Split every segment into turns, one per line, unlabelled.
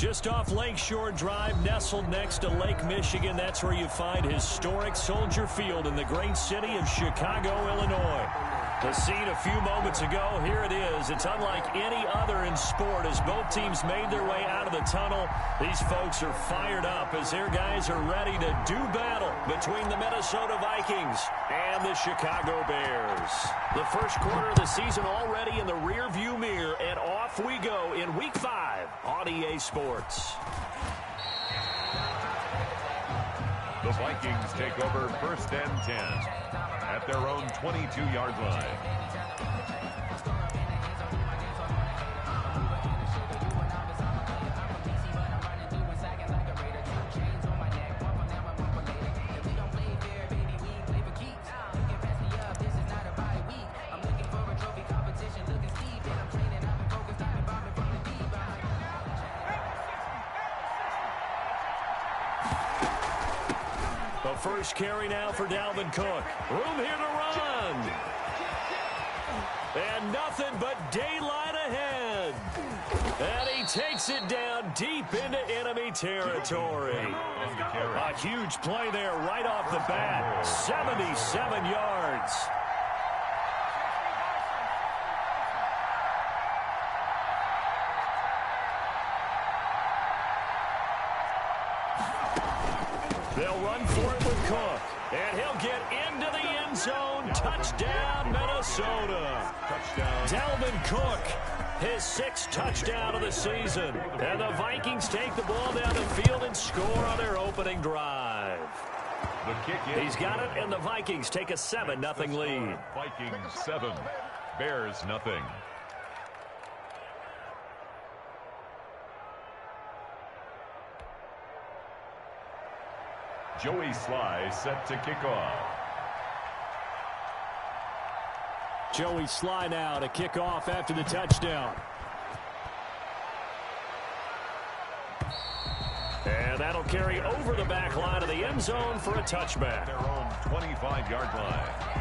Just off Lakeshore Drive, nestled next to Lake Michigan. That's where you find historic Soldier Field in the great city of Chicago, Illinois. The scene a few moments ago, here it is. It's unlike any other in sport as both teams made their way out of the tunnel. These folks are fired up as their guys are ready to do battle between the Minnesota Vikings and the Chicago Bears. The first quarter of the season already in the rearview mirror, and off we go in Week 5 on EA Sports.
The Vikings take over 1st and 10 at their own 22-yard line.
First carry now for Dalvin Cook. Room here to run. And nothing but daylight ahead. And he takes it down deep into enemy territory. A huge play there right off the bat. 77 yards. They'll run for it with Cook. And he'll get into the end zone. Touchdown, Minnesota. Touchdown. Dalvin Cook, his 6th touchdown of the season. And the Vikings take the ball down the field and score on their opening drive.
The kick is
He's got it, and the Vikings take a 7-0 lead.
Vikings 7, Bears nothing. Joey Sly set to kick off.
Joey Sly now to kick off after the touchdown. And that'll carry over the back line of the end zone for a touchback.
Their own 25-yard line.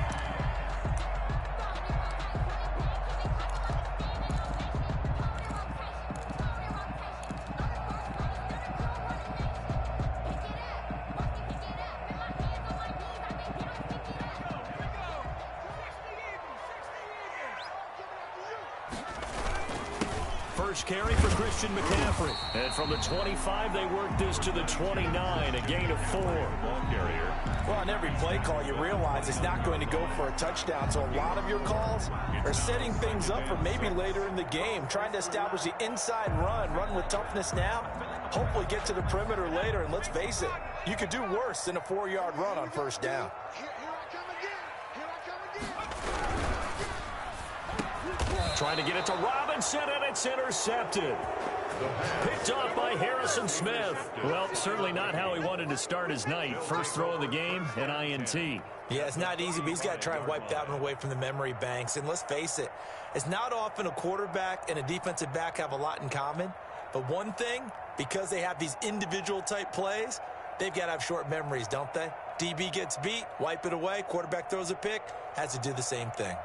First carry for Christian McCaffrey. And from the 25, they work this to the 29, a gain of 4.
Ball carrier.
Well, on every play call, you realize it's not going to go for a touchdown. So a lot of your calls are setting things up for maybe later in the game, trying to establish the inside run with toughness now, hopefully get to the perimeter later. And let's face it, you could do worse than a 4-yard run on first down.
Trying to get it to Robinson, and it's intercepted. Picked off by Harrison Smith. Well, certainly not how he wanted to start his night. First throw of the game, an INT.
Yeah, it's not easy, but he's got to try and wipe that one away from the memory banks. And let's face it, it's not often a quarterback and a defensive back have a lot in common. But one thing, because they have these individual type plays, they've got to have short memories, don't they? DB gets beat, wipe it away, quarterback throws a pick, has to do the same thing.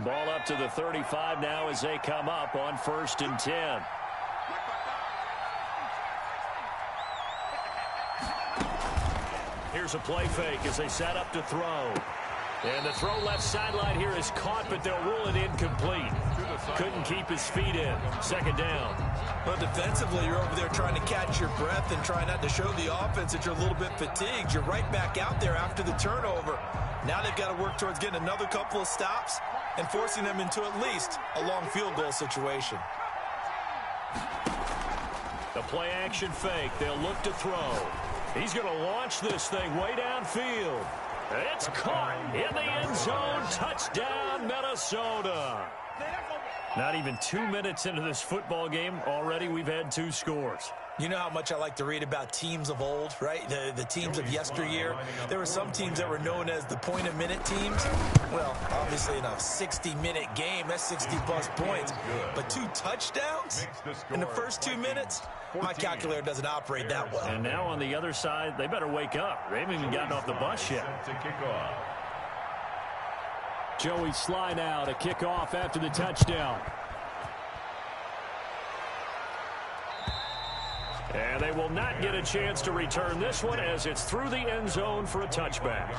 Ball up to the 35 now as they come up on 1st and 10. Here's a play fake as they set up to throw. And the throw left sideline here is caught, but they'll rule it incomplete. Couldn't keep his feet in. 2nd down.
Well, defensively, you're over there trying to catch your breath and try not to show the offense that you're a little bit fatigued. You're right back out there after the turnover. Now they've got to work towards getting another couple of stops and forcing them into at least a long field goal situation.
The play action fake. They'll look to throw. He's going to launch this thing way downfield. It's caught in the end zone. Touchdown, Minnesota. Not even 2 minutes into this football game, already we've had 2 scores.
You know how much I like to read about teams of old, right? The teams of yesteryear. There were some teams that were known as the point-a-minute teams. Well, obviously in a 60-minute game, that's 60-plus points. But 2 touchdowns in the first 2 minutes? My calculator doesn't operate that well.
And now on the other side, they better wake up. They haven't even gotten off the bus yet. Joey Sly now to kick off after the touchdown. And they will not get a chance to return this one as it's through the end zone for a touchback.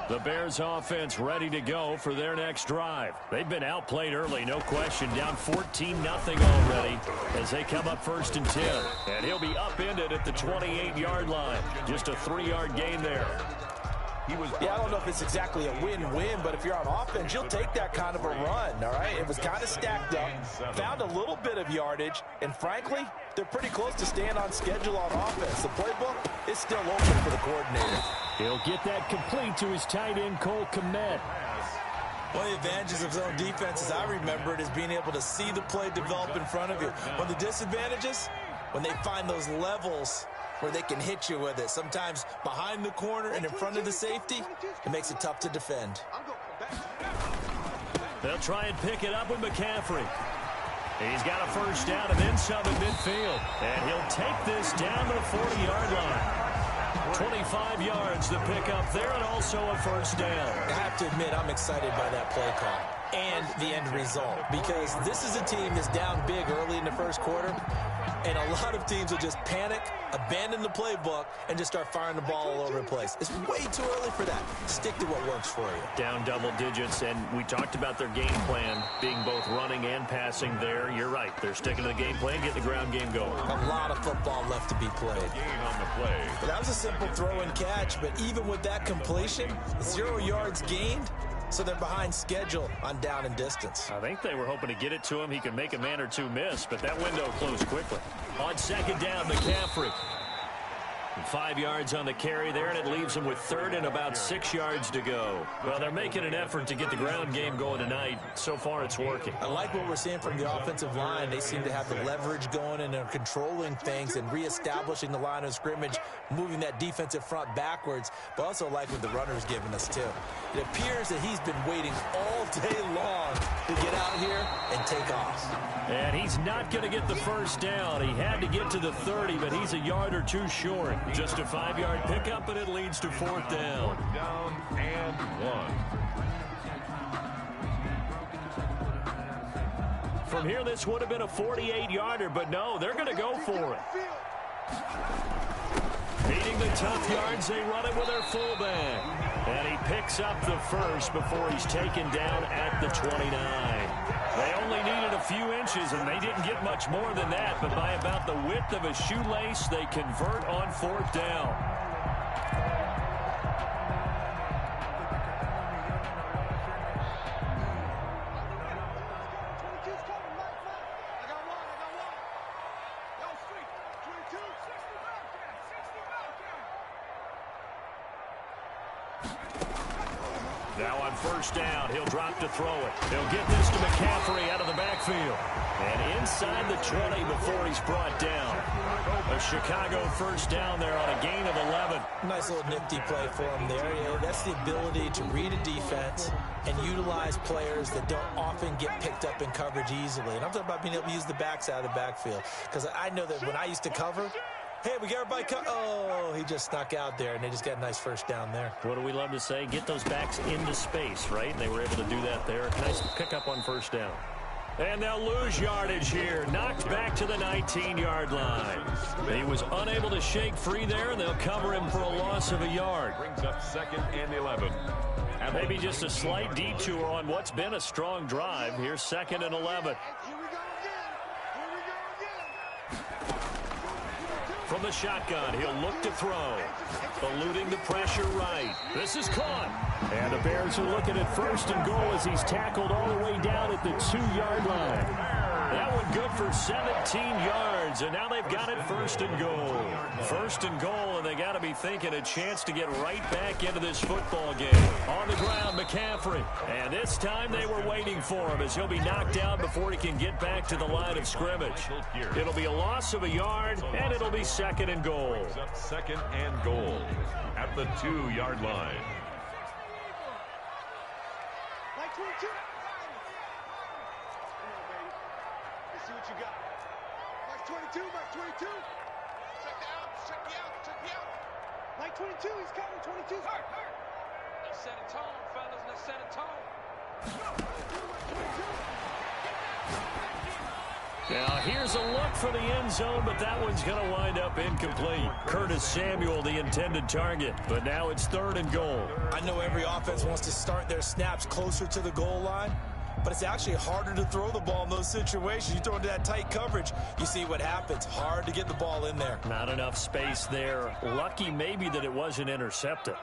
The Bears offense ready to go for their next drive. They've been outplayed early, no question, down 14-0 already as they come up 1st and 10. And he'll be upended at the 28-yard line. Just a 3-yard gain there.
Yeah, I don't know if it's exactly a win-win, but if you're on offense, you'll take that kind of a run, all right? It was kind of stacked up, found a little bit of yardage, and frankly, they're pretty close to staying on schedule on offense. The playbook is still open for the coordinator.
He'll get that complete to his tight end, Cole Kmet.
One of the advantages of zone defense, as I remember it, is being able to see the play develop in front of you. One of the disadvantages, when they find those levels where they can hit you with it, sometimes behind the corner and in front of the safety, it makes it tough to defend.
They'll try and pick it up with McCaffrey. He's got a first down and then some at midfield. And he'll take this down to the 40-yard line. 25 yards to pick up there and also a first down.
I have to admit, I'm excited by that play call and the end result, because this is a team that's down big early in the first quarter, and a lot of teams will just panic, abandon the playbook, and just start firing the ball all over the place. It's way too early for that. Stick to what works for you.
Down double digits, and we talked about their game plan being both running and passing there. You're right. They're sticking to the game plan, getting the ground game going.
A lot of football left to be played.
Gain on the play.
But that was a simple throw and catch, but even with that completion, 0 yards gained, so they're behind schedule on down and distance.
I think they were hoping to get it to him. He could make a man or two miss, but that window closed quickly. On second down, McCaffrey. 5 yards on the carry there, and it leaves them with 3rd and about 6 yards to go. Well, they're making an effort to get the ground game going tonight. So far, it's working.
I like what we're seeing from the offensive line. They seem to have the leverage going, and they're controlling things and reestablishing the line of scrimmage, moving that defensive front backwards, but also like what the runner's giving us, too. It appears that he's been waiting all day long to get out here and take off.
And he's not going to get the first down. He had to get to the 30, but he's a yard or two short. Just a 5-yard pickup, and it leads to 4th down.
4th down and 1.
From here, this would have been a 48-yarder, but no, they're going to go for it. Beating the tough yards, they run it with their fullback. And he picks up the first before he's taken down at the 29. They only needed a few inches, and they didn't get much more than that, but by about the width of a shoelace, they convert on 4th down. Now on first down, he'll drop to throw it. He'll get this to McCaffrey out of the backfield. And inside the 20 before he's brought down. A Chicago first down there on a gain of 11.
Nice little nifty play for him there. Yeah, that's the ability to read a defense and utilize players that don't often get picked up in coverage easily. And I'm talking about being able to use the backs out of the backfield. Because I know that when I used to cover, hey, we got everybody oh, he just snuck out there, and they just got a nice first down there.
What do we love to say? Get those backs into space, right? And they were able to do that there. Nice pickup on first down. And they'll lose yardage here. Knocked back to the 19-yard line. He was unable to shake free there, and they'll cover him for a loss of a yard.
Brings up 2nd and 11.
And maybe just a slight detour on what's been a strong drive. Here's 2nd and 11. From the shotgun, he'll look to throw. Eluding the pressure right. This is caught. And the Bears are looking at 1st and goal as he's tackled all the way down at the 2-yard line. That one good for 17 yards, and now they've got it 1st and goal. 1st and goal, and they got to be thinking a chance to get right back into this football game. On the ground, McCaffrey. And this time they were waiting for him as he'll be knocked down before he can get back to the line of scrimmage. It'll be a loss of a yard, and it'll be 2nd and goal.
Brings up 2nd and goal at the 2-yard line.
22, Mike 22. Check me out, check me out, check me out. Mike 22, he's coming, 22's hurt. Let's set a tone, fellas, let's set a tone.
Now here's a look for the end zone, but that one's going to wind up incomplete. Curtis Samuel, the intended target, but now it's 3rd and goal.
I know every offense wants to start their snaps closer to the goal line, but it's actually harder to throw the ball in those situations. You throw into that tight coverage, you see what happens. Hard to get the ball in there.
Not enough space there. Lucky maybe that it wasn't intercepted.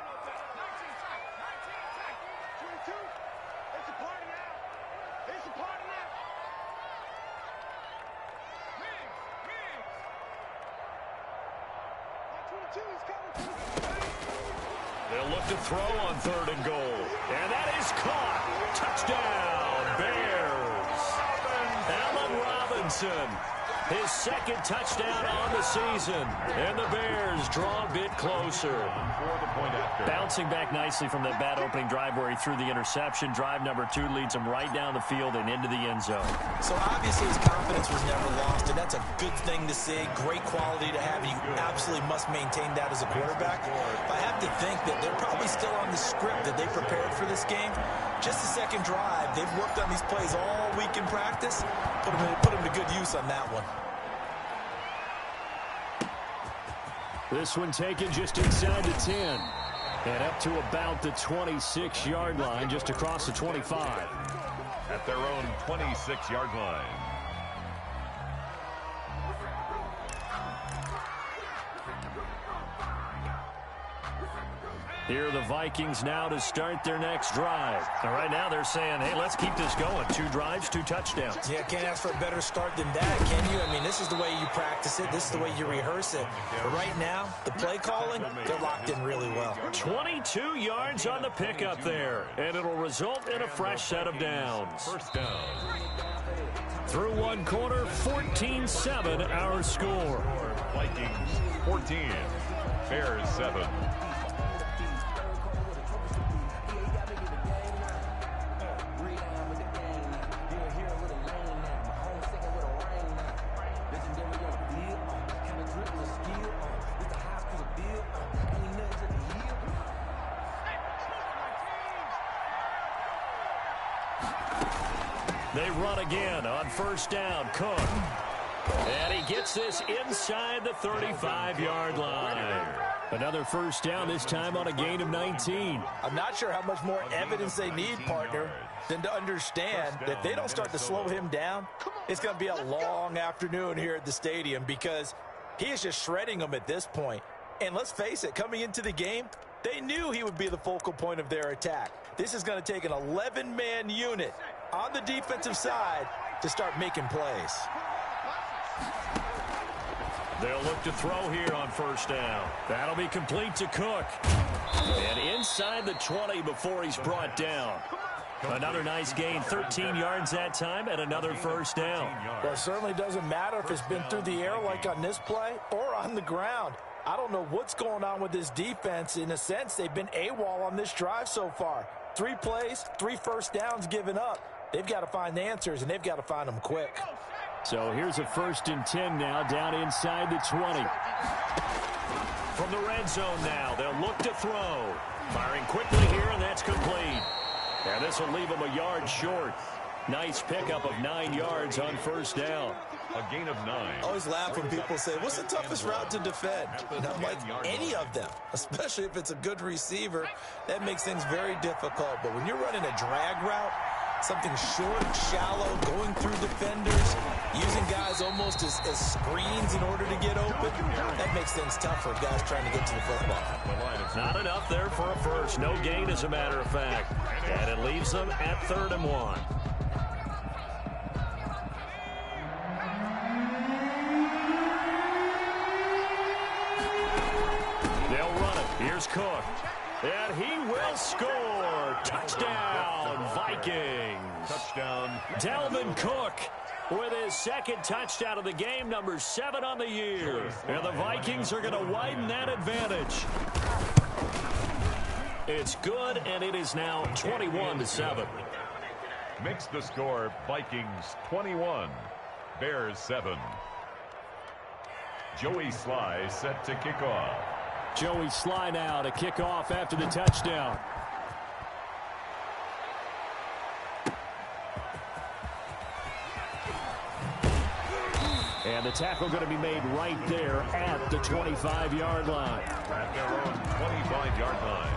They'll look to throw on 3rd and goal. And that is caught. Touchdown, Bears. Allen Robinson, his 2nd touchdown on the season. And the Bears draw a bit closer. Bouncing back nicely from that bad opening drive where he threw the interception. Drive number 2 leads him right down the field and into the end zone.
So obviously his confidence was never lost, and that's a good thing to see. Great quality to have, and you absolutely must maintain that as a quarterback. But I have to think that they're probably still on the script that they prepared for this game. Just the 2nd drive, they've worked on these plays all week in practice. Put them to good use on that one.
This one taken just inside the 10. And up to about the 26-yard line, just across the 25.
At their own 26-yard line.
Here are the Vikings now to start their next drive. And right now they're saying, hey, let's keep this going. 2 drives, 2 touchdowns.
Yeah, can't ask for a better start than that, can you? I mean, this is the way you practice it. This is the way you rehearse it. But right now, the play calling, they're locked in really well.
22 yards on the pickup there. And it'll result in a fresh set of downs.
First down.
Through 1 quarter, 14-7 our score.
Vikings 14. Bears 7.
They run again on 1st down. Cook. And he gets this inside the 35-yard line. Another 1st down, this time on a gain of 19.
I'm not sure how much more evidence they need, partner, than to understand that if they don't start to slow him down, it's going to be a long afternoon here at the stadium because he is just shredding them at this point. And let's face it, coming into the game, they knew he would be the focal point of their attack. This is going to take an 11-man unit on the defensive side to start making plays.
They'll look to throw here on 1st down. That'll be complete to Cook. And inside the 20 before he's brought down. Another nice gain, 13 yards that time, and another 1st down.
Well, it certainly doesn't matter if it's been through the air like on this play or on the ground. I don't know what's going on with this defense. In a sense, they've been AWOL on this drive so far. 3 plays, 3 1st downs given up. They've got to find the answers, and they've got to find them quick.
So here's a 1st and 10 now, down inside the 20. From the red zone now, they'll look to throw. Firing quickly here, and that's complete. And this will leave them a yard short. Nice pickup of 9 yards on 1st down.
A gain of 9.
I always laugh when people say, what's the toughest route to defend? And I'm like, any of them, especially if it's a good receiver. That makes things very difficult. But when you're running a drag route, something short, shallow, going through defenders, using guys almost as screens in order to get open, that makes things tough for guys trying to get to the football.
Not enough there for a first. No gain, as a matter of fact. And it leaves them at 3rd and 1. They'll run it. Here's Cook. And he will score. Touchdown, Vikings.
Touchdown.
Dalvin Cook with his 2nd touchdown of the game, number 7 on the year. And the Vikings are going to widen that advantage. It's good, and it is now 21-7.
Makes the score Vikings 21, Bears 7. Joey Sly set to kick off.
Joey Sly now to kick off after the touchdown. And the tackle going to be made right there at the 25-yard line.
At their own 25-yard line.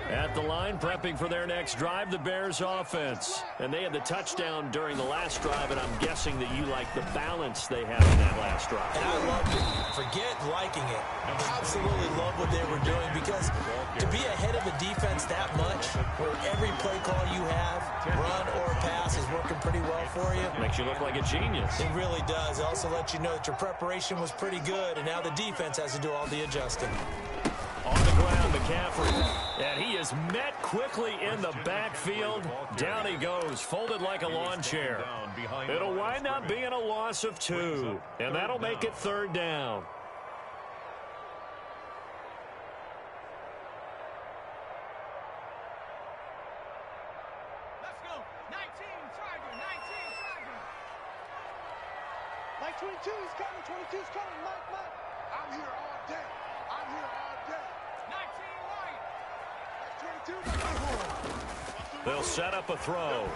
At the line, prepping for their next drive, the Bears offense. And they had the touchdown during the last drive, and I'm guessing that you like the balance they have in that last drive.
And I loved it. Forget liking it. Absolutely love what they were doing, because to be ahead of a defense that much, where every play call you have, run or pass, is working pretty well for you.
Makes you look like a genius.
It really does. It also lets you know that your preparation was pretty good, and now the defense has to do all the adjusting.
On the ground, McCaffrey. And he is met quickly in the backfield. Down he goes, folded like a lawn chair. It'll wind up being a loss of 2. And that'll make it 3rd down.
Let's go. 19, Tiger. 19, Tiger. Mike 22 is coming. 22 is coming. Mike. I'm here all day. I'm here all day. 19, Mike. 22.
They'll set up a throw.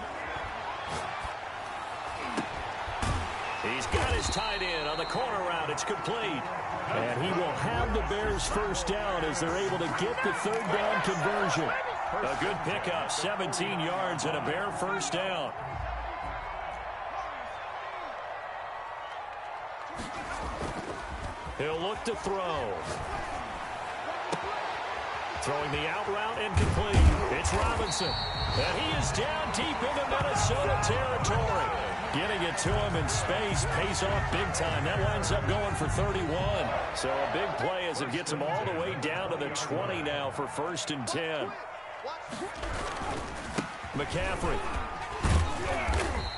He's got his tight end on the corner route. It's complete. And he will have the Bears first down as they're able to get the 3rd down conversion. A good pickup, 17 yards and a Bear first down. He'll look to throw. Throwing the out route incomplete. It's Robinson. And he is down deep into Minnesota territory. Getting it to him in space pays off big time. That winds up going for 31. So a big play as it gets him all the way down to the 20 now for 1st and 10. McCaffrey.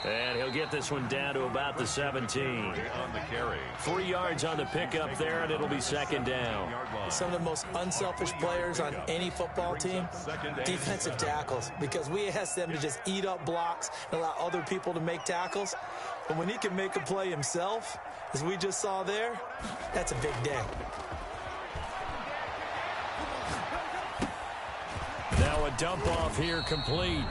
And he'll get this one down to about the 17.
On the carry.
3 yards on the pickup there, and it'll be 2nd down.
Some of the most unselfish players on any football team, defensive tackles, because we ask them to just eat up blocks and allow other people to make tackles. But when he can make a play himself, as we just saw there, that's a big day.
Now a dump off here complete.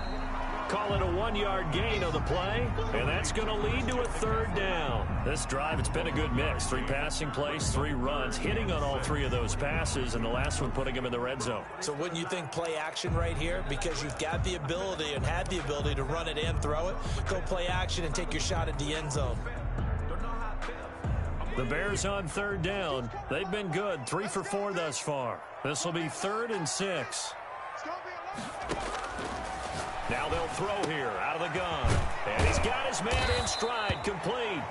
Call it a 1-yard gain on the play, and that's going to lead to a 3rd down. This drive, it's been a good mix. 3 passing plays, 3 runs, hitting on all 3 of those passes, and the last one putting him in the red zone.
So wouldn't you think play action right here? Because you've got the ability and had the ability to run it and throw it. Go play action and take your shot at the end zone.
The Bears on 3rd down. They've been good, 3 for 4 thus far. This will be 3rd and 6. Now they'll throw here out of the gun. And he's got his man in stride, complete.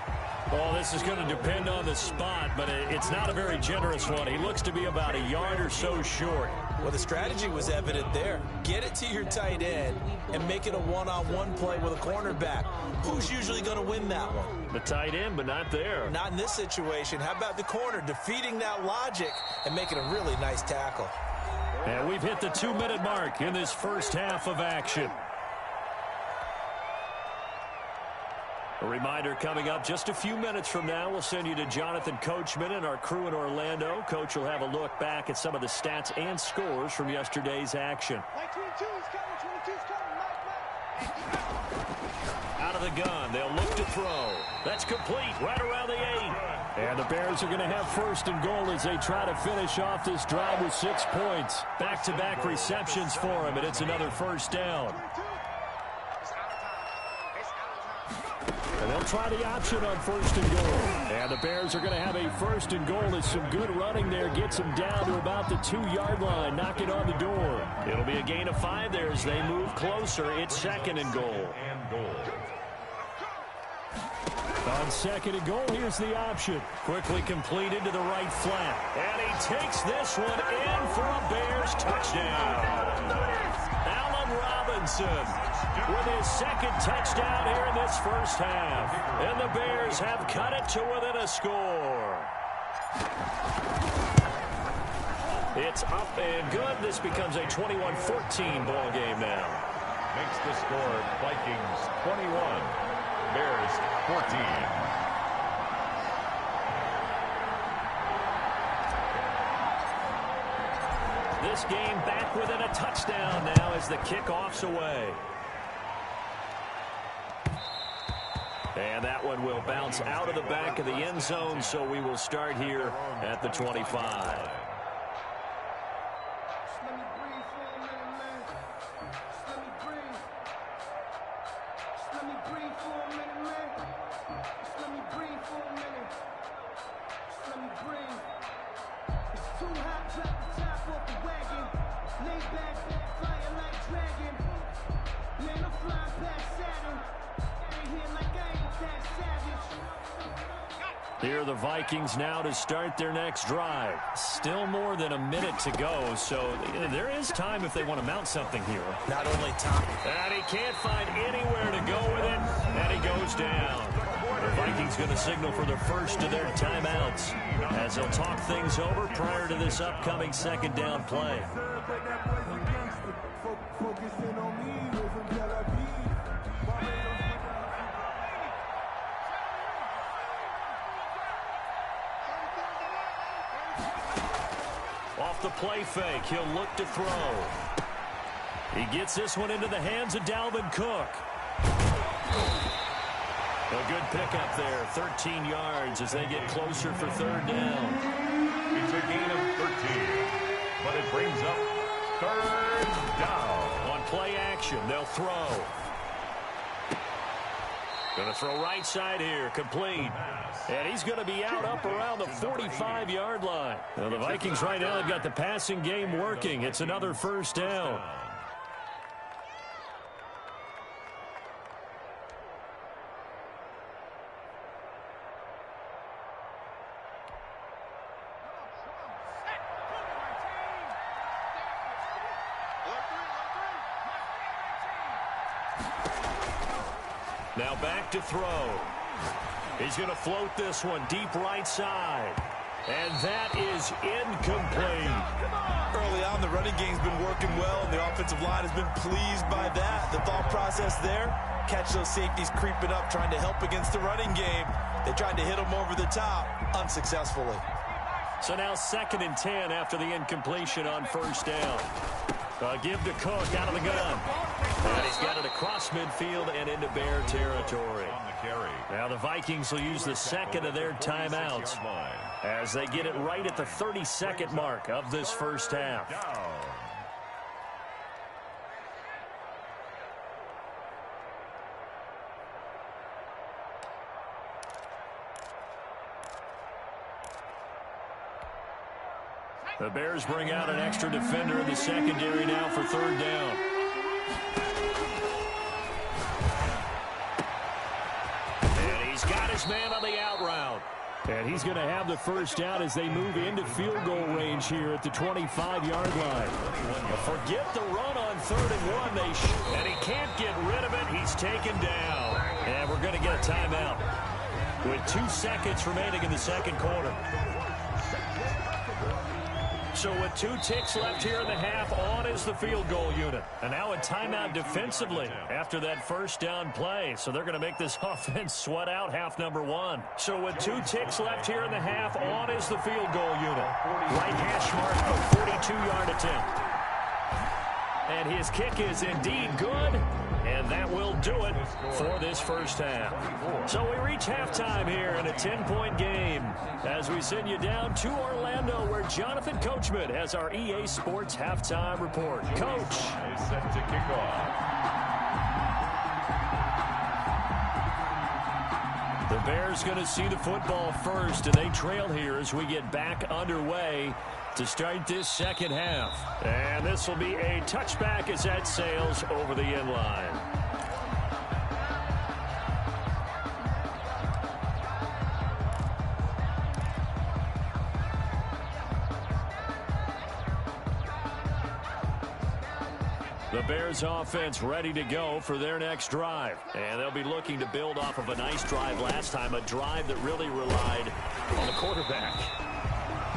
Well, this is going to depend on the spot, but it's not a very generous one. He looks to be about a yard or so short.
Well, the strategy was evident there. Get it to your tight end and make it a one-on-one play with a cornerback. Who's usually going to win that one?
The tight end, but not there.
Not in this situation. How about the corner defeating that logic and making a really nice tackle?
And we've hit the 2-minute mark in this first half of action. A reminder coming up just a few minutes from now, we'll send you to Jonathan Coachman and our crew in Orlando. Coach will have a look back at some of the stats and scores from yesterday's action. Out of the gun, they'll look to throw. That's complete right around the 8. And the Bears are going to have 1st and goal as they try to finish off this drive with 6 points. Back-to-back receptions for him, and it's another 1st down. And they'll try the option on 1st and goal. And the Bears are going to have a 1st and goal. There's some good running there. Gets them down to about the 2-yard line. Knock it on the door. It'll be a gain of 5 there as they move closer. It's 2nd and goal. On 2nd and goal, here's the option. Quickly completed to the right flat. And he takes this one in for a Bears touchdown. Allen Robinson with his 2nd touchdown here in this first half. And the Bears have cut it to within a score. It's up and good. This becomes a 21-14 ball game now.
makes the score Vikings 21, Bears 14.
This game back within a touchdown now as the kickoff's away. And that one will bounce out of the back of the end zone, so we will start here at the 25. Here are the Vikings now to start their next drive. Still more than a minute to go, so there is time if they want to mount something here.
Not only time.
And he can't find anywhere to go with it, and he goes down. The Vikings going to signal for the first of their timeouts as they'll talk things over prior to this upcoming second down play. Off the play fake, he'll look to throw. He gets this one into the hands of Dalvin Cook. A good pickup there, 13 yards as they get closer for third down.
It's a gain of 13, but it brings up third down.
On play action, they'll throw. Going to throw right side here, complete. And he's going to be out up around the 45-yard line. Now the Vikings right now have got the passing game working. It's another first down. Now back to throw. He's going to float this one deep right side. And that is incomplete.
Early on, the running game's been working well, and the offensive line has been pleased by that. The thought process there, catch those safeties creeping up, trying to help against the running game. They tried to hit them over the top, unsuccessfully.
So now 2nd and 10 after the incompletion on first down. Give to Cook out of the gun. And he's got it across midfield and into Bear territory. Now the Vikings will use the second of their timeouts as they get it right at the 32nd mark of this first half. The Bears bring out an extra defender in the secondary now for third down. And he's got his man on the out route. And he's going to have the first down as they move into field goal range here at the 25-yard line. Forget the run on 3rd and 1. And he can't get rid of it. He's taken down. And we're going to get a timeout with 2 seconds remaining in the second quarter. So with 2 ticks left here in the half, on is the field goal unit. And now a timeout defensively after that first down play. So they're going to make this offense sweat out half number 1. So with 2 ticks left here in the half, on is the field goal unit. Right hash mark, a 42-yard attempt. And his kick is indeed good. And that will do it for this first half. So we reach halftime here in a 10-point game as we send you down to Orlando where Jonathan Coachman has our EA Sports halftime report. Coach.
Is set to kick off.
The Bears going to see the football first, and they trail here as we get back underway to start this second half. And this will be a touchback as that sails over the end line. The Bears offense ready to go for their next drive. And they'll be looking to build off of a nice drive last time, a drive that really relied on the quarterback.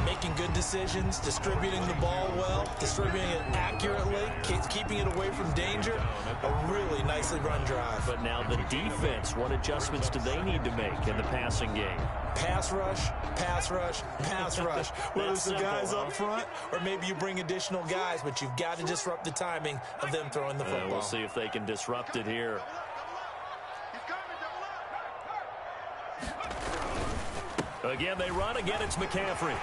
making good decisions, distributing the ball well, distributing it accurately, keeping it away from danger. A really nicely run drive.
But now the defense, what adjustments do they need to make in the passing game?
Pass rush, pass rush, pass rush. Whether it's the guys up front or maybe you bring additional guys, but you've got to disrupt the timing of them throwing the football.
We'll see if they can disrupt it here. Again, they run. Again, it's McCaffrey.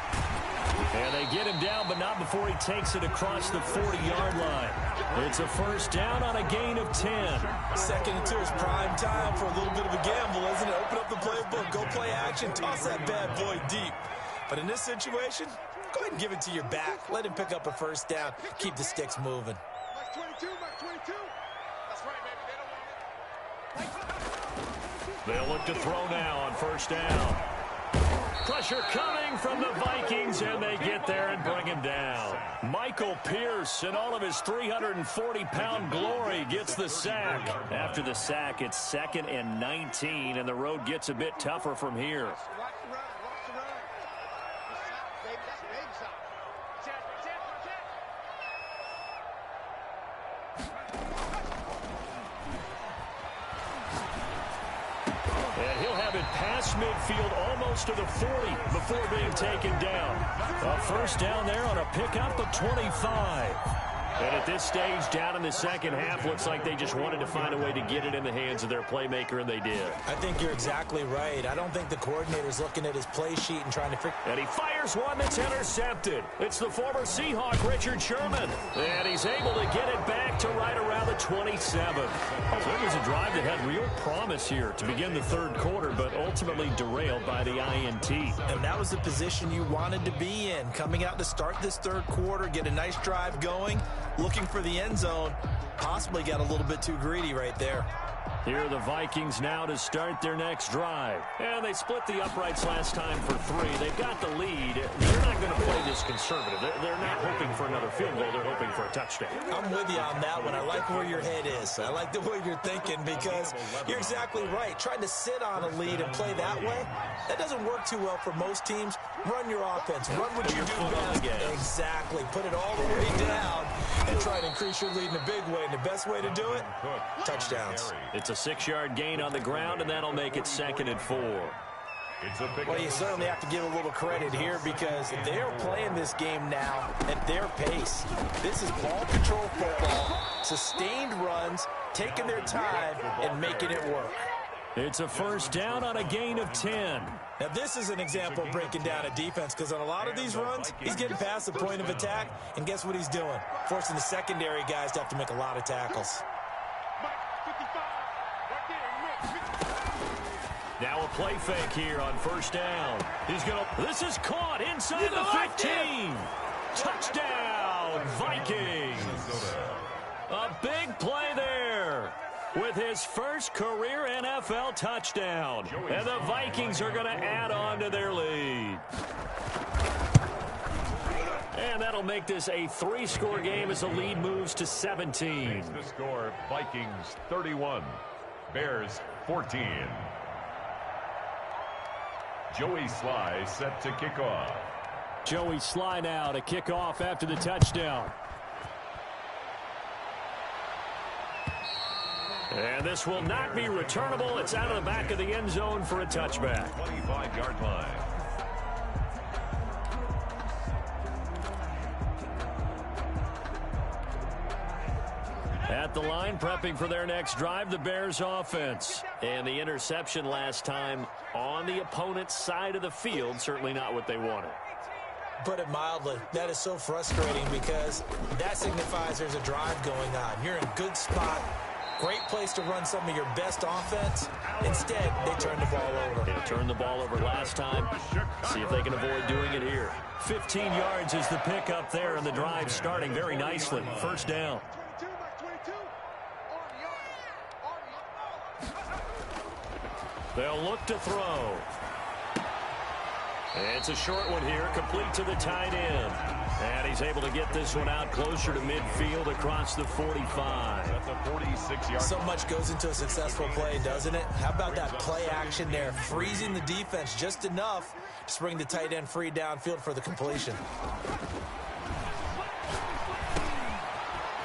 And they get him down, but not before he takes it across the 40-yard line. It's a first down on a gain of 10.
2nd and 2 is prime time for a little bit of a gamble, isn't it? Open up the playbook, go play action, toss that bad boy deep. But in this situation, go ahead and give it to your back. Let him pick up a first down. Keep the sticks moving.
Mike 22, Mike 22. That's right, baby. They don't want it.
They'll look to throw now on first down. Pressure coming from the Vikings, and they get there and bring him down. Michael Pierce, in all of his 340-pound glory, gets the sack. After the sack, it's 2nd and 19, and the road gets a bit tougher from here.
Watch the run, watch the run. Baby, that's baby side. Check.
And he'll have it past midfield, almost to the 40 before being taken down. A first down there on a pickup of 25. And at this stage, down in the second half, looks like they just wanted to find a way to get it in the hands of their playmaker, and they did.
I think you're exactly right. I don't think the coordinator's looking at his play sheet and trying to figure.
And he fires one that's intercepted. It's the former Seahawk, Richard Sherman. And he's able to get it back to right around the 27. So it was a drive that had real promise here to begin the third quarter, but ultimately derailed by the INT.
And that was the position you wanted to be in. Coming out to start this third quarter, get a nice drive going, looking for the end zone. Possibly got a little bit too greedy right there.
Here are the Vikings now to start their next drive. And they split the uprights last time for 3. They've got the lead. They're not going to play this conservative. They're not hoping for another field goal. They're hoping for a touchdown.
I'm with you on that one. I like where your head is. I like the way you're thinking because you're exactly right. Trying to sit on a lead and play that way, that doesn't work too well for most teams. Run your offense. Run what you do best. Exactly. Put it all the way down and try to increase your lead in a big way. And the best way to do it, touchdowns.
It's a 6-yard gain on the ground, and that'll make it 2nd and 4.
Well, you certainly have to give a little credit here because they're playing this game now at their pace. This is ball control football, sustained runs, taking their time, and making it work.
It's a first down on a gain of 10.
Now, this is an example of breaking down a defense because on a lot of these runs, he's getting past the point of attack, and guess what he's doing? Forcing the secondary guys to have to make a lot of tackles.
Now a play fake here on first down. This is caught inside the 15. Touchdown, Vikings. A big play there with his first career NFL touchdown. And the Vikings are going to add on to their lead. And that'll make this a 3-score game as the lead moves to 17.
The score, Vikings 31, Bears 14. Joey Sly set to kick off.
Joey Sly now to kick off after the touchdown. And this will not be returnable. It's out of the back of the end zone for a touchback.
25-yard line.
At the line, prepping for their next drive, the Bears offense. And the interception last time on the opponent's side of the field, certainly not what they wanted.
Put it mildly, that is so frustrating because that signifies there's a drive going on. You're in a good spot, great place to run some of your best offense. Instead, they turn the ball over.
They turned the ball over last time. See if they can avoid doing it here. 15 yards is the pickup there, and the drive starting very nicely. First down. They'll look to throw. It's a short one here, complete to the tight end. And he's able to get this one out closer to midfield across the 45.
That's a 46-yard.
So much goes into a successful play, doesn't it? How about that play action there, freezing the defense just enough Just bring the tight end free downfield for the completion.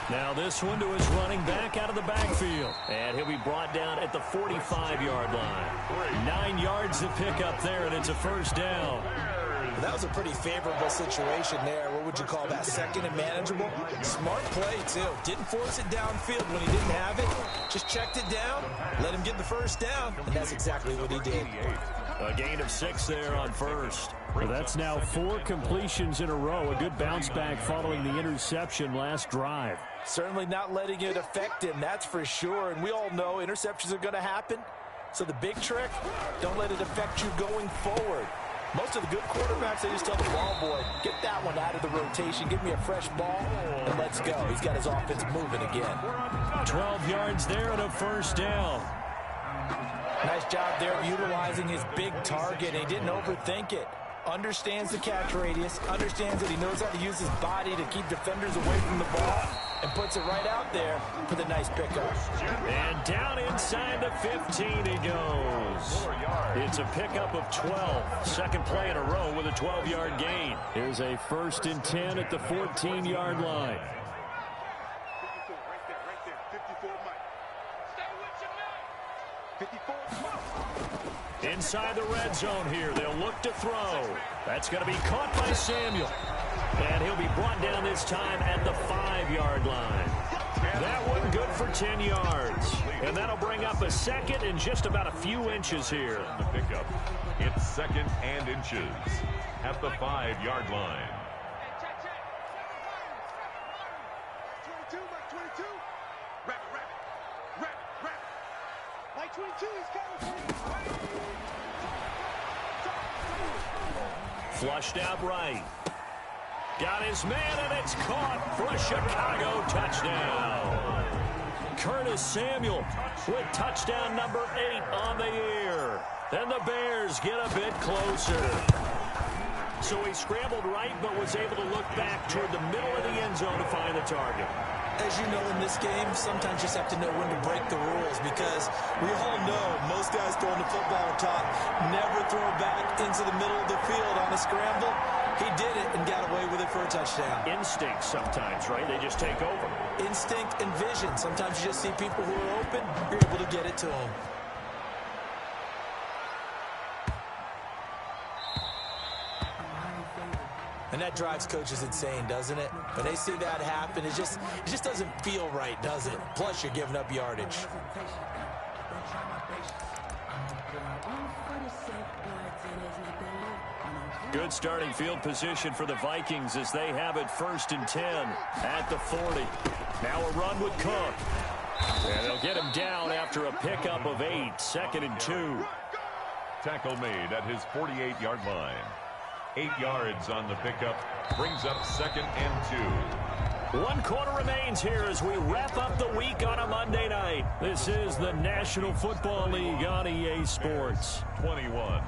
Now this one to his running back out of the backfield. And he'll be brought down at the 45-yard line. 9 yards to pick up there, and it's a first down.
Well, that was a pretty favorable situation there. What would you call that? Second and manageable? Smart play, too. Didn't force it downfield when he didn't have it. Just checked it down, let him get the first down, and that's exactly what he did.
A gain of 6 there on first. Well, that's now 4 completions in a row. A good bounce back following the interception last drive.
Certainly not letting it affect him, that's for sure. And we all know interceptions are going to happen. So the big trick, don't let it affect you going forward. Most of the good quarterbacks, they just tell the ball boy, get that one out of the rotation, give me a fresh ball, and let's go. He's got his offense moving again.
12 yards there and a first down.
Nice job there of utilizing his big target. He didn't overthink it. Understands the catch radius, understands that he knows how to use his body to keep defenders away from the ball, and puts it right out there for the nice pickup.
And down inside the 15 he goes. It's a pickup of 12. Second play in a row with a 12-yard gain. Here's a 1st and 10 at the 14-yard line. Inside the red zone here. They'll look to throw. That's going to be caught by Samuel. And he'll be brought down this time at the 5-yard line. That one good for 10 yards. And that'll bring up a second and just about a few inches here.
The pickup. It's 2nd and inches at the 5-yard line.
22, Mike 22. Wrap. Mike 22, he's coming.
Flushed out right. Got his man, and it's caught for a Chicago touchdown. Curtis Samuel with touchdown number 8 on the year. Then the Bears get a bit closer. So he scrambled right, but was able to look back toward the middle of the end zone to find the target.
As you know, in this game, sometimes you just have to know when to break the rules, because we all know most guys throwing the football on top never throw back into the middle of the field on a scramble. He did it and got away with it for a touchdown.
Instinct sometimes, right? They just take over.
Instinct and vision. Sometimes you just see people who are open, you're able to get it to them. And that drives coaches insane, doesn't it? When they see that happen, it just doesn't feel right, does it? Plus, you're giving up yardage.
Good starting field position for the Vikings as they have it 1st and 10 at the 40. Now a run with Cook. And they'll get him down after a pickup of 8, 2nd and 2.
Tackle made at his 48-yard line. 8 yards on the pickup. Brings up 2nd and 2.
1 quarter remains here as we wrap up the week on a Monday night. This is the National Football League on EA Sports.
21.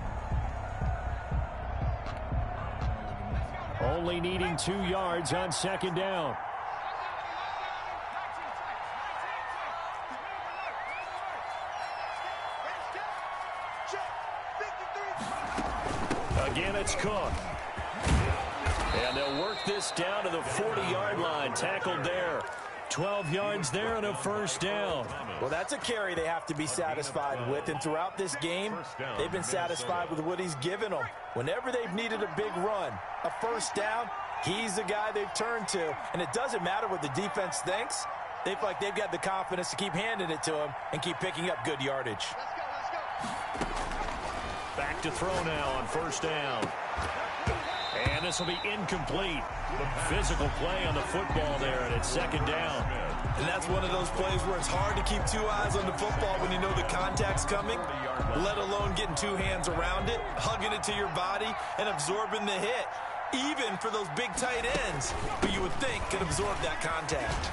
Only needing 2 yards on 2nd down. Again, it's Cook. And they'll work this down to the 40-yard line. Tackled there. 12 yards there and a first down.
Well, that's a carry they have to be satisfied with. And throughout this game, they've been satisfied with what he's given them. Whenever they've needed a big run, a first down, he's the guy they've turned to. And it doesn't matter what the defense thinks. They feel like they've got the confidence to keep handing it to him and keep picking up good yardage.
Back to throw now on first down. And this will be incomplete. Physical play on the football there, and it's 2nd down.
And that's one of those plays where it's hard to keep 2 eyes on the football when you know the contact's coming, let alone getting 2 hands around it, hugging it to your body, and absorbing the hit, even for those big tight ends who you would think could absorb that contact.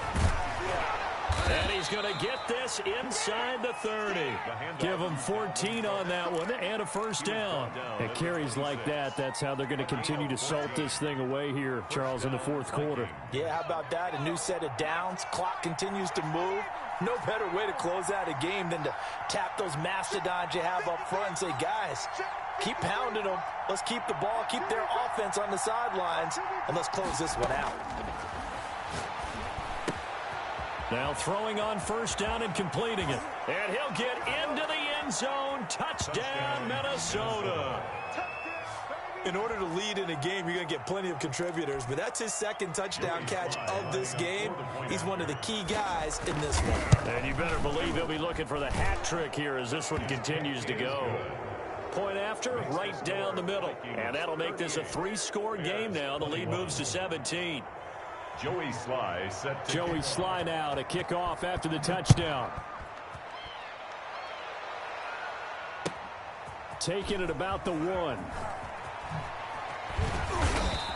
And he's going to get this inside the 30. Give him 14 on that one and a first down. And carries like that, that's how they're going to continue to salt this thing away here, Charles, in the 4th quarter.
Yeah, how about that? A new set of downs. Clock continues to move. No better way to close out a game than to tap those mastodons you have up front and say, guys, Keep pounding them. Let's keep the ball, keep their offense on the sidelines, and let's close this one out.
Now throwing on first down and completing it. And he'll get into the end zone. Touchdown, Minnesota.
In order to lead in a game, you're going to get plenty of contributors, but that's his second touchdown catch of this game. He's one of the key guys in this one.
And you better believe he'll be looking for the hat trick here as this one continues to go. Point after, right down the middle. And that'll make this a 3-score game now. The lead moves to 17.
Joey Sly set to
Joey Sly now to kick off after the touchdown. Taking it about the 1.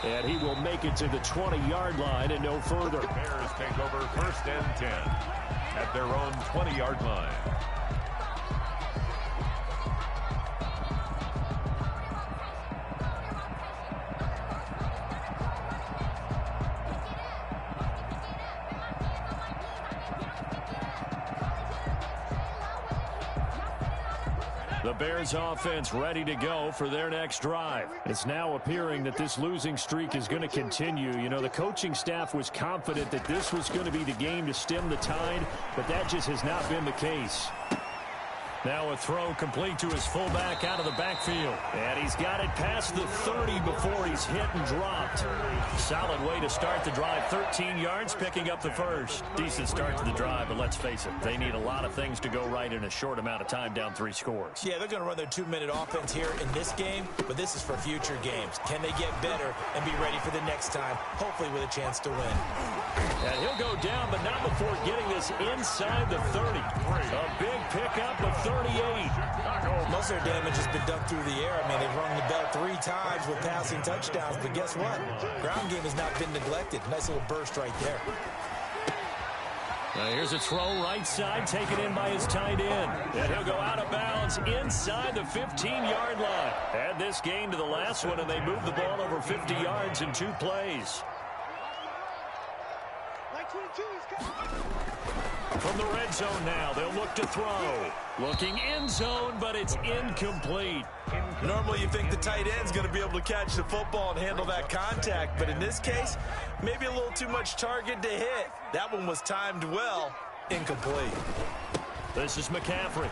And he will make it to the 20-yard line and no further.
Bears take over first and 10 at their own 20-yard line.
The Bears offense ready to go for their next drive. It's now appearing that this losing streak is going to continue. You know, the coaching staff was confident that this was going to be the game to stem the tide, but that just has not been the case. Now a throw complete to his fullback out of the backfield. And he's got it past the 30 before he's hit and dropped. Solid way to start the drive. 13 yards, picking up the first. Decent start to the drive, but let's face it, they need a lot of things to go right in a short amount of time, down 3 scores.
Yeah, they're going to run their 2-minute offense here in this game, but this is for future games. Can they get better and be ready for the next time, hopefully with a chance to win?
And he'll go down, but not before getting this inside the 30. A big pickup of 38.
Most of their damage has been done through the air. I mean, they've rung the bell 3 times with passing touchdowns, but guess what? Ground game has not been neglected. Nice little burst right there.
Now here's a throw right side, taken in by his tight end. And he'll go out of bounds inside the 15-yard line. Add this game to the last one, and they moved the ball over 50 yards in 2 plays. From the red zone now, they'll look to throw. Looking end zone, but it's incomplete.
Normally you think the tight end's going to be able to catch the football and handle that contact, but in this case, maybe a little too much target to hit. That one was timed well. Incomplete.
This is McCaffrey.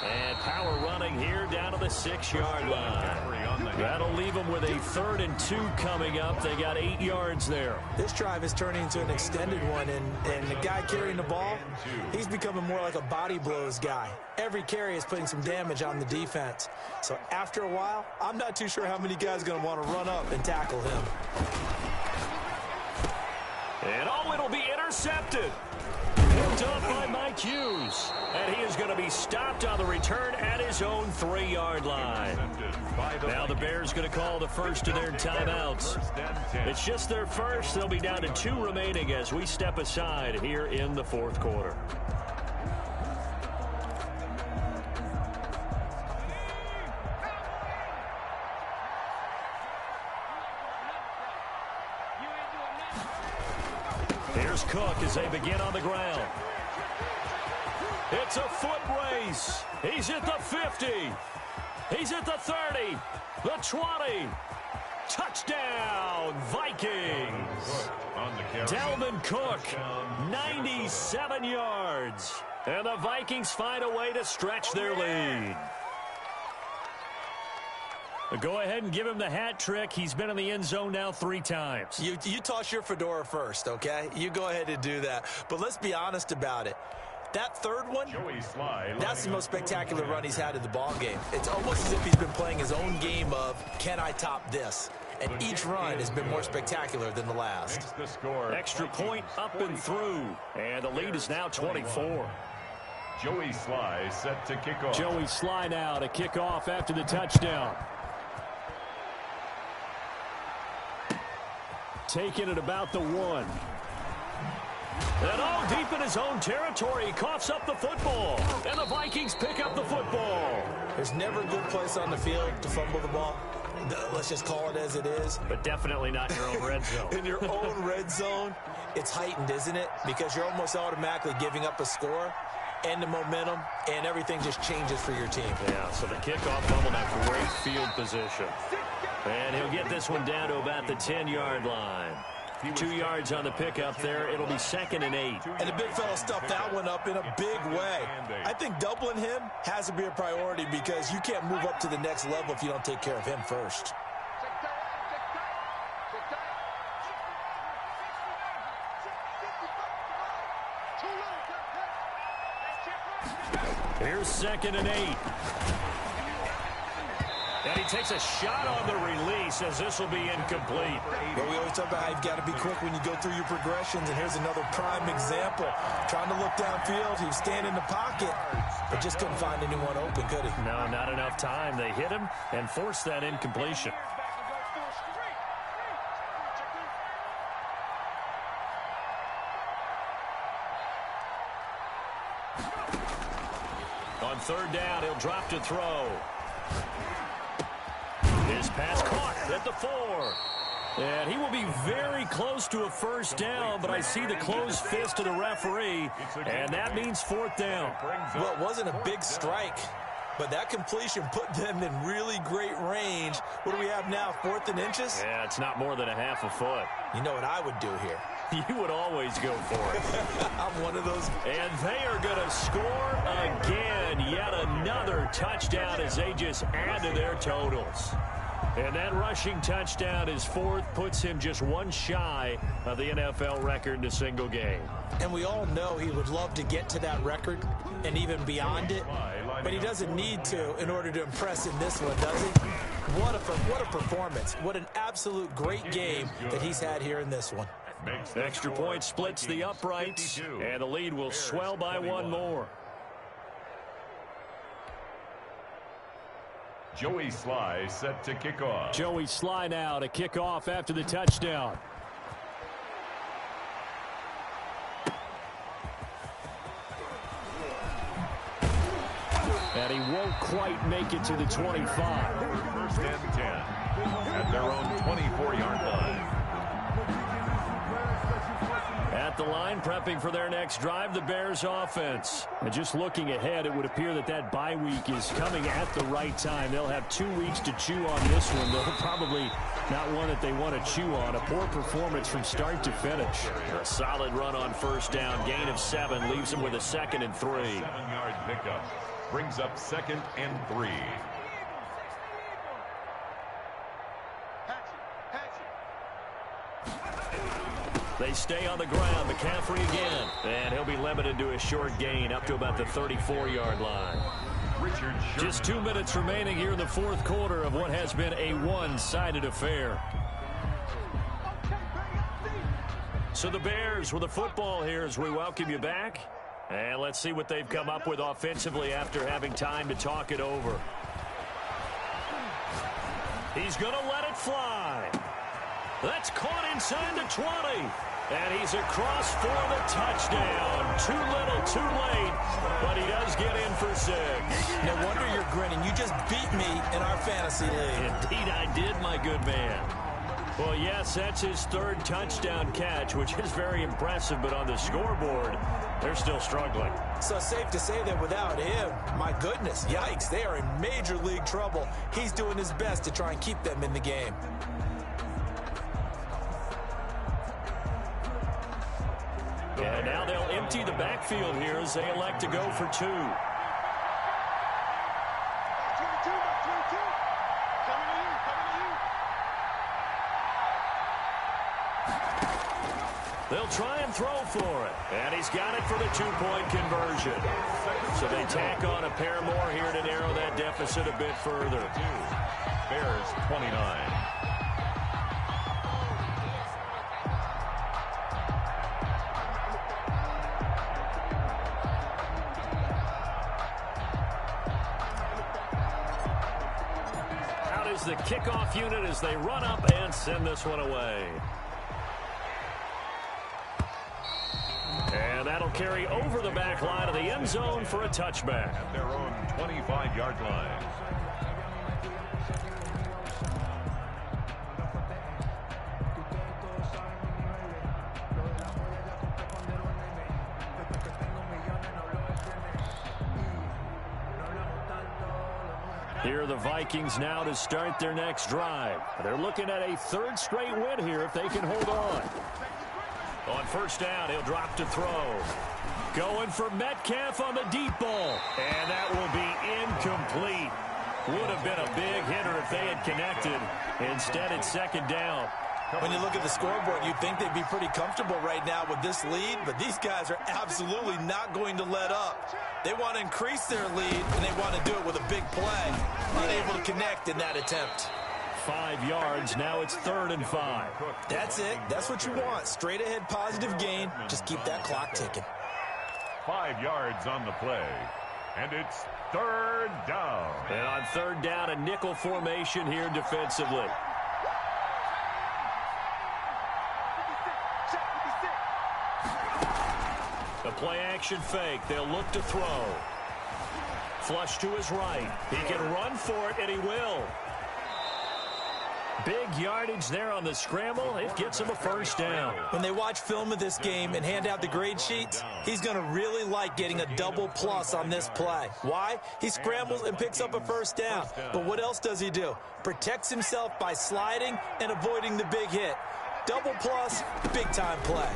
And power running here down to the 6-yard line. That'll leave them with a 3rd and 2 coming up. They got 8 yards there.
This drive is turning into an extended one, and the guy carrying the ball, he's becoming more like a body blows guy. Every carry is putting some damage on the defense. So after a while, I'm not too sure how many guys are going to want to run up and tackle him.
And it'll be intercepted. Picked up by Mike Hughes. And he is going to be stopped on the return at his own 3-yard line. Now the Bears going to call the first of their timeouts. It's just their first. They'll be down to 2 remaining as we step aside here in the 4th quarter. Here's Cook as they begin on the ground. It's a foot race. He's at the 50. He's at the 30. The 20. Touchdown, Vikings. Dalvin Cook, 97 yards. And the Vikings find a way to stretch their lead. Go ahead and give him the hat trick. He's been in the end zone now 3 times.
You toss your fedora first, okay? You go ahead and do that. But let's be honest about it. That 3rd one, that's the most spectacular run he's had in the ball game. It's almost as if he's been playing his own game of, can I top this? And each run has been more spectacular than the last.
Extra point up and through. And the lead is now 24.
Joey Sly set to kick off.
Joey Sly now to kick off after the touchdown. Taking it about the 1. And deep in his own territory, he coughs up the football. And the Vikings pick up the football.
There's never a good place on the field to fumble the ball. Let's just call it as it is.
But definitely not in your own red zone.
In your own red zone, it's heightened, isn't it? Because you're almost automatically giving up a score. and the momentum, and everything just changes for your team.
Yeah, so the kickoff fumbled at great field position. And he'll get this one down to about the 10-yard line. 2 yards on the pickup there. It'll be 2nd and 8.
And the big fella stuffed that one up in a big way. I think doubling him has to be a priority because you can't move up to the next level if you don't take care of him first.
Here's 2nd and 8. And he takes a shot on the release as this will be incomplete.
But we always talk about how you've got to be quick when you go through your progressions, and here's another prime example. Trying to look downfield, he was standing in the pocket, but just couldn't find anyone open, could he?
No, not enough time. They hit him and forced that incompletion. On 3rd down, he'll drop to throw. His pass caught at the 4. And he will be very close to a 1st down, but I see the closed fist of the referee, and that means 4th down.
Well, it wasn't a big strike, but that completion put them in really great range. What do we have now, 4th and inches?
Yeah, it's not more than a half a foot.
You know what I would do here?
You would always go for it.
I'm one of those.
And they are going to score again. Yet another touchdown as they just add to their totals. And that rushing touchdown is 4th, puts him just one shy of the NFL record in a single game.
And we all know he would love to get to that record and even beyond it, but he doesn't need to in order to impress in this one, does he? What a performance. What an absolute great game that he's had here in this one.
Extra point splits the uprights, and the lead will swell by one more.
Joey Sly set to kick off.
Joey Sly now to kick off after the touchdown. And he won't quite make it to the 25.
1st and 10 at their own 24-yard line.
At the line, prepping for their next drive, the Bears offense. And just looking ahead, it would appear that that bye week is coming at the right time. They'll have 2 weeks to chew on this one, though probably not one that they want to chew on. A poor performance from start to finish. A solid run on 1st down. Gain of 7 leaves them with a 2nd and 3.
7-yard pickup brings up 2nd and 3.
They stay on the ground. McCaffrey again. And he'll be limited to a short gain up to about the 34-yard line. Just 2 minutes remaining here in the 4th quarter of what has been a one-sided affair. So the Bears with the football here as we welcome you back. And let's see what they've come up with offensively after having time to talk it over. He's going to let it fly. That's caught inside the 20. And he's across for the touchdown. Too little, too late, but he does get in for 6.
No wonder you're grinning. You just beat me in our fantasy league.
Indeed I did, my good man. Well, yes, that's his 3rd touchdown catch, which is very impressive, but on the scoreboard, they're still struggling.
So safe to say that without him, my goodness, yikes, they are in major league trouble. He's doing his best to try and keep them in the game.
And now they'll empty the backfield here as they elect to go for 2. They'll try and throw for it. And he's got it for the 2-point conversion. So they tack on a pair more here to narrow that deficit a bit further.
Bears 29.
The kickoff unit as they run up and send this one away. And that'll carry over the back line of the end zone for a touchback.
At their own 25-yard line.
Here are the Vikings now to start their next drive. They're looking at a third straight win here if they can hold on. On first down, he'll drop to throw. Going for Metcalf on the deep ball. And that will be incomplete. Would have been a big hitter if they had connected. Instead, it's second down.
When you look at the scoreboard, you'd think they'd be pretty comfortable right now with this lead, but these guys are absolutely not going to let up. They want to increase their lead, and they want to do it with a big play. Unable to connect in that attempt.
5 yards. Now it's 3rd and 5.
That's it. That's what you want. Straight ahead positive gain. Just keep that clock ticking.
5 yards on the play. And it's 3rd down.
And on 3rd down, a nickel formation here defensively. The play action fake. They'll look to throw. Flush to his right. He can run for it, and he will. Big yardage there on the scramble. It gets him a first down.
When they watch film of this game and hand out the grade sheets, he's going to really like getting a double plus on this play. Why? He scrambles and picks up a first down. But what else does he do? Protects himself by sliding and avoiding the big hit. Double plus, big time play.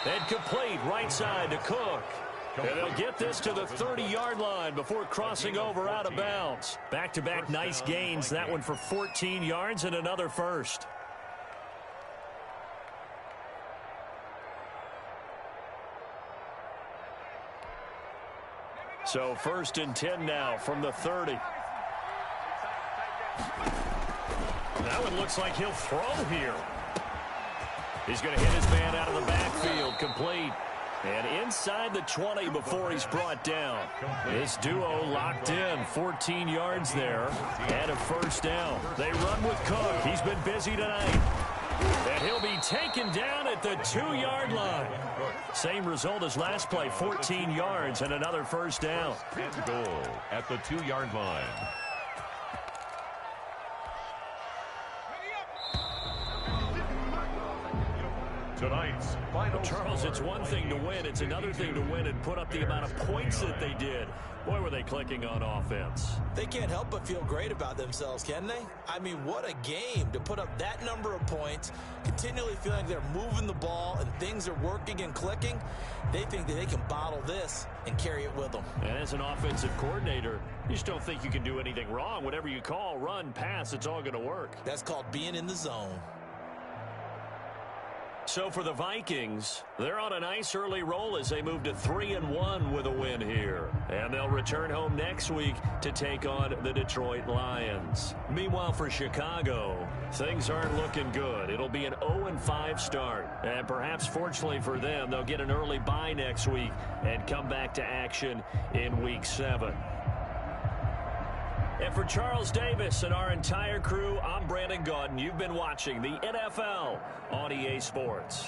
And complete right side to Cook. And they'll get this to the 30-yard line before crossing over out of bounds. Back-to-back nice gains. That one for 14 yards and another first. So 1st and 10 now from the 30. That one looks like he'll throw here. He's going to hit his man out of the backfield. Complete. And inside the 20 before he's brought down. This duo locked in. 14 yards there. And a first down. They run with Cook. He's been busy tonight. And he'll be taken down at the 2-yard line. Same result as last play. 14 yards and another first down.
And goal at the 2-yard line. Tonight's final
Charles, it's one thing to win. It's another thing to win and put up the amount of points that they did. Boy, were they clicking on offense.
They can't help but feel great about themselves, can they? I mean, what a game to put up that number of points, continually feeling they're moving the ball and things are working and clicking. They think that they can bottle this and carry it with them.
And as an offensive coordinator, you just don't think you can do anything wrong. Whatever you call, run, pass, it's all going to work.
That's called being in the zone.
So for the Vikings, they're on a nice early roll as they move to 3-1 with a win here. And they'll return home next week to take on the Detroit Lions. Meanwhile, for Chicago, things aren't looking good. It'll be an 0-5 start. And perhaps fortunately for them, they'll get an early bye next week and come back to action in Week 7. And for Charles Davis and our entire crew, I'm Brandon Gaudin. You've been watching the NFL on EA Sports.